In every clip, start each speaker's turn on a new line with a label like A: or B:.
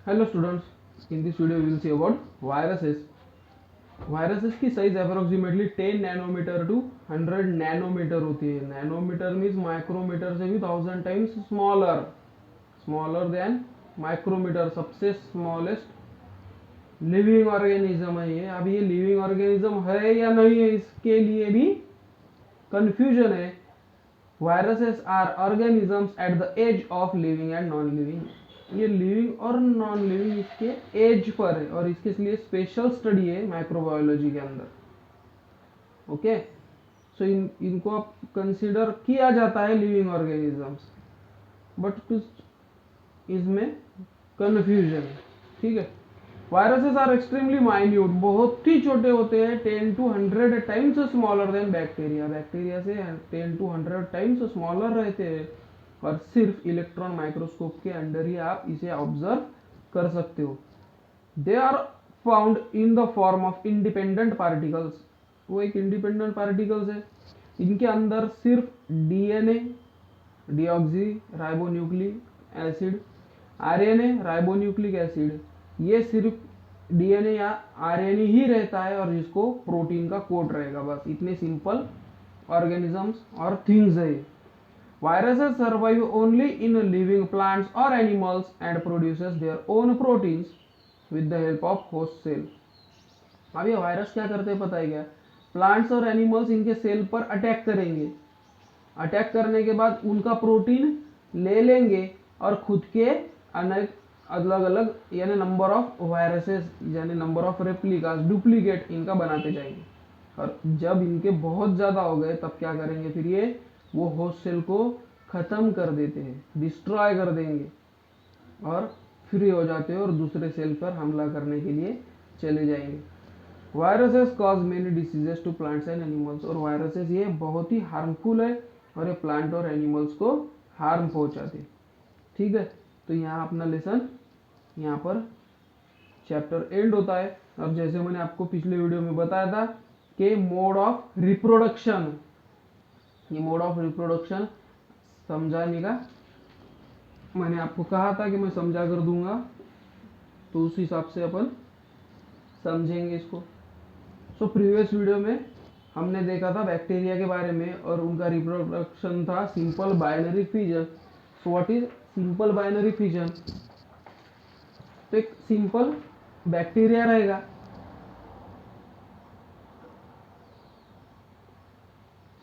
A: Hello students, in this video we will see about viruses. Viruses की size approximately 10 nanometer to 100 nanometer होती है. Nanometer means micrometer से भी 1000 times smaller than micrometer. सबसे smallest living organism है ये. अब ये लिविंग ऑर्गेनिज्म है या नहीं है, इसके लिए भी कंफ्यूजन है. Viruses are organisms at the edge of living and non living. ये लिविंग और नॉन लिविंग इसके एज पर है और इसके लिए स्पेशल स्टडी है माइक्रोबायोलॉजी के अंदर. ओके, सो इनको आप कंसीडर किया जाता है लिविंग ऑर्गेनिजम्स, बट कुछ इसमें कंफ्यूजन है. ठीक है. वायरसेस आर एक्सट्रीमली माइन्यूट, बहुत ही छोटे होते हैं. 10 to 100 times smaller then bacteria. Bacteria से 10 to 100 टाइम्स स्मॉलर रहते हैं और सिर्फ इलेक्ट्रॉन माइक्रोस्कोप के अंदर ही आप इसे ऑब्जर्व कर सकते हो. They are found in the form of independent particles. वो एक इंडिपेंडेंट पार्टिकल्स है. इनके अंदर सिर्फ DNA, deoxyribonucleic acid, RNA ribonucleic acid, ये सिर्फ डीएनए या आरएनए ही रहता है और जिसको प्रोटीन का कोड रहेगा. बस इतने सिंपल ऑर्गेनिजम्स और थिंग्स है. Viruses survive only in living plants or animals and produces their own proteins with the help of host cell. अब ये वायरस क्या करते हैं पता है क्या? प्लांट्स और एनिमल्स इनके सेल पर अटैक करेंगे. अटैक करने के बाद उनका प्रोटीन ले लेंगे और खुद के अनेक अलग अलग यानी नंबर ऑफ वायरसेस यानी नंबर ऑफ रेप्लिकास डुप्लीकेट इनका बनाते जाएंगे. और जब इनके बहुत ज़्यादा हो गए तब क्या करेंगे फिर ये वो होस्ट सेल को ख़त्म कर देते हैं, डिस्ट्रॉय कर देंगे और फ्री हो जाते हैं और दूसरे सेल पर हमला करने के लिए चले जाएंगे. Viruses cause many diseases to plants and animals. और वायरसेस ये बहुत ही हार्मफुल है और ये प्लांट और एनिमल्स को हार्म पहुंचाते. ठीक है, तो यहाँ अपना लेसन यहाँ पर चैप्टर एंड होता है. अब जैसे मैंने आपको पिछले वीडियो में बताया था कि मोड ऑफ रिप्रोडक्शन, ये मोड ऑफ रिप्रोडक्शन समझाने का मैंने आपको कहा था कि मैं समझा कर दूंगा, तो उस हिसाब से अपन समझेंगे इसको. सो प्रीवियस वीडियो में हमने देखा था बैक्टीरिया के बारे में और उनका रिप्रोडक्शन था simple binary fission. So what is simple binary fission? तो एक सिंपल बैक्टीरिया रहेगा,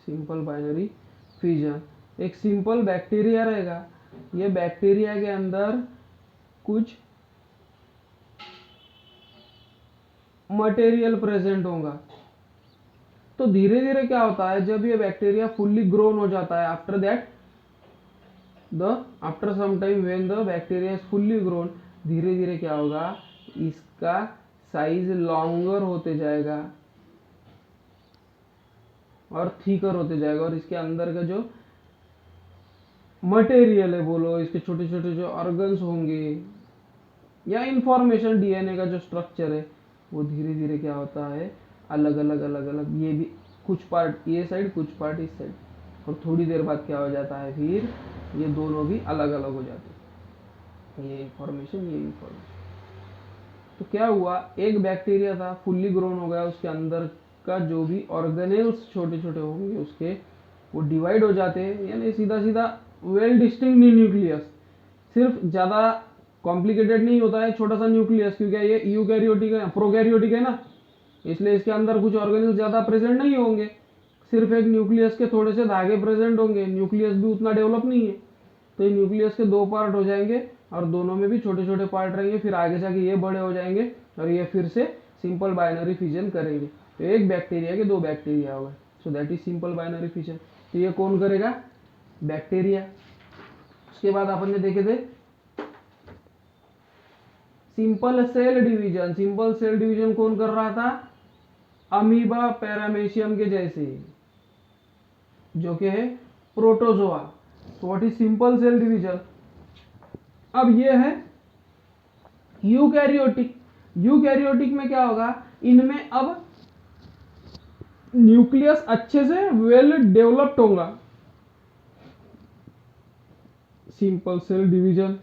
A: सिंपल बाइनरी फिजन. एक सिंपल बैक्टीरिया रहेगा. ये बैक्टीरिया के अंदर कुछ मटेरियल प्रेजेंट होगा. तो धीरे धीरे क्या होता है, जब ये बैक्टीरिया फुल्ली ग्रोन हो जाता है, after that after some time when the bacteria is fully grown, धीरे धीरे क्या होगा, इसका साइज लॉन्गर होते जाएगा और थिकर होते जाएगा और इसके अंदर का जो मटेरियल है, बोलो इसके छोटे छोटे जो ऑर्गन्स होंगे या इंफॉर्मेशन डीएनए का जो स्ट्रक्चर है, वो धीरे धीरे क्या होता है, अलग अलग ये भी कुछ पार्ट ये साइड कुछ पार्ट इस साइड, और थोड़ी देर बाद क्या हो जाता है, फिर ये दोनों भी अलग अलग हो जाते हैं, ये इंफॉर्मेशन. तो क्या हुआ, एक बैक्टीरिया था फुल्ली ग्रोन हो गया, उसके अंदर का जो भी ऑर्गेनेल्स छोटे छोटे होंगे उसके वो डिवाइड हो जाते हैं, यानी सीधा सीधा वेल डिस्टिंक्ट न्यूक्लियस. सिर्फ ज़्यादा कॉम्प्लिकेटेड नहीं होता है, छोटा सा न्यूक्लियस, क्योंकि ये यूकैरियोटिक है, प्रोकैरियोटिक है ना, इसलिए इसके अंदर कुछ ऑर्गेनेल्स ज़्यादा प्रेजेंट नहीं होंगे. सिर्फ एक न्यूक्लियस के थोड़े से धागे प्रेजेंट होंगे. न्यूक्लियस भी उतना डेवलप नहीं है, तो ये न्यूक्लियस के दो पार्ट हो जाएंगे और दोनों में भी छोटे छोटे पार्ट रहेंगे. फिर आगे जाके ये बड़े हो जाएंगे और ये फिर से सिंपल बाइनरी फिजन करेंगे. तो एक बैक्टीरिया के दो बैक्टीरिया हो गए. So that is simple binary fission. तो ये कौन करेगा, बैक्टीरिया. उसके बाद अपन ने देखे थे simple cell division. Simple cell division कौन कर रहा था, अमीबा पैरामेशियम के जैसे, जो कि है प्रोटोजोआ. तो what is simple cell division. अब ये है यूकैरियोटिक. यूकैरियोटिक में क्या होगा, इनमें अब न्यूक्लियस अच्छे से वेल डेवलप्ड होगा. Simple cell division.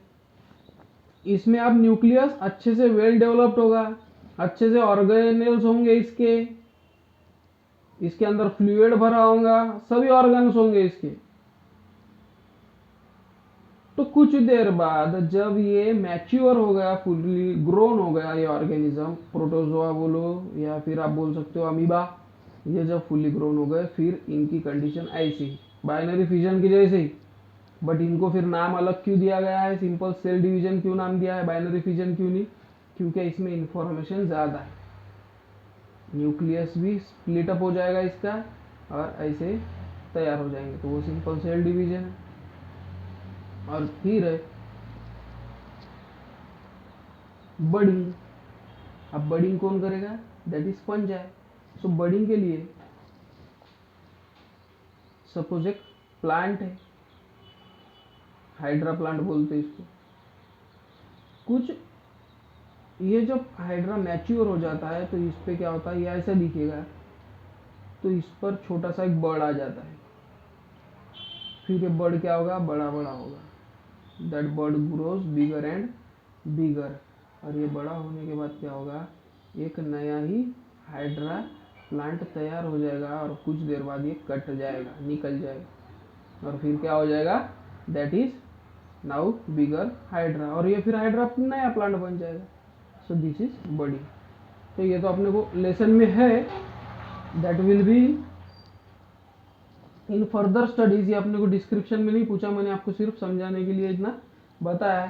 A: इसमें अब न्यूक्लियस अच्छे से वेल डेवलप्ड होगा, अच्छे से ऑर्गेनेल्स होंगे इसके अंदर फ्लूइड भरा होगा, सभी ऑर्गन्स होंगे इसके। तो कुछ देर बाद जब ये मैच्योर हो गया, फुल्ली ग्रोन हो गया ये ऑर्गेनिज्म, प्रोटोजोआ बोलो या फिर आप बोल सकते हो अमीबा, ये जब फुल्ली ग्रोन हो गए फिर इनकी कंडीशन ऐसी बाइनरी फिजन की जैसे ही। बट इनको फिर नाम अलग क्यों दिया गया है, सिंपल सेल डिवीजन क्यों नाम दिया है, बाइनरी फिजन क्यों नहीं? क्योंकि इसमें इंफॉर्मेशन ज़्यादा है, न्यूक्लियस भी स्प्लिट अप हो जाएगा इसका और ऐसे तैयार हो जाएंगे, तो वो सिंपल सेल डिवीजन है। और फिर है बडिंग। अब बडिंग कौन करेगा? That is fungi. So budding के लिए सपोज एक प्लांट है, हाइड्रा प्लांट बोलते हैं इसको। कुछ ये जब हाइड्रा मैच्योर हो जाता है तो इस पे क्या होता है, ये ऐसा दिखेगा, तो इस पर छोटा सा एक बर्ड आ जाता है। फिर ये बर्ड क्या होगा? बड़ा बड़ा होगा, that bird grows bigger and bigger. और ये बड़ा होने के बाद क्या होगा? एक नया ही हाइड्रा प्लांट तैयार हो जाएगा और कुछ देर बाद ये कट जाएगा, निकल जाएगा और फिर क्या हो जाएगा? That is now bigger hydra, और ये फिर हाइड्रा नया प्लांट बन जाएगा। सो दिस इज बड़ी। तो ये तो अपने को लेसन में है, that will be in further studies. ये अपने को डिस्क्रिप्शन में नहीं पूछा, मैंने आपको सिर्फ समझाने के लिए इतना बताया।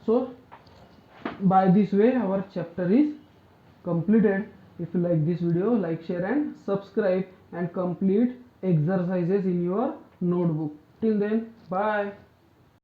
A: सो by this way our chapter is completed. If you like this video, like, share and subscribe and complete exercises in your notebook. Till then, bye.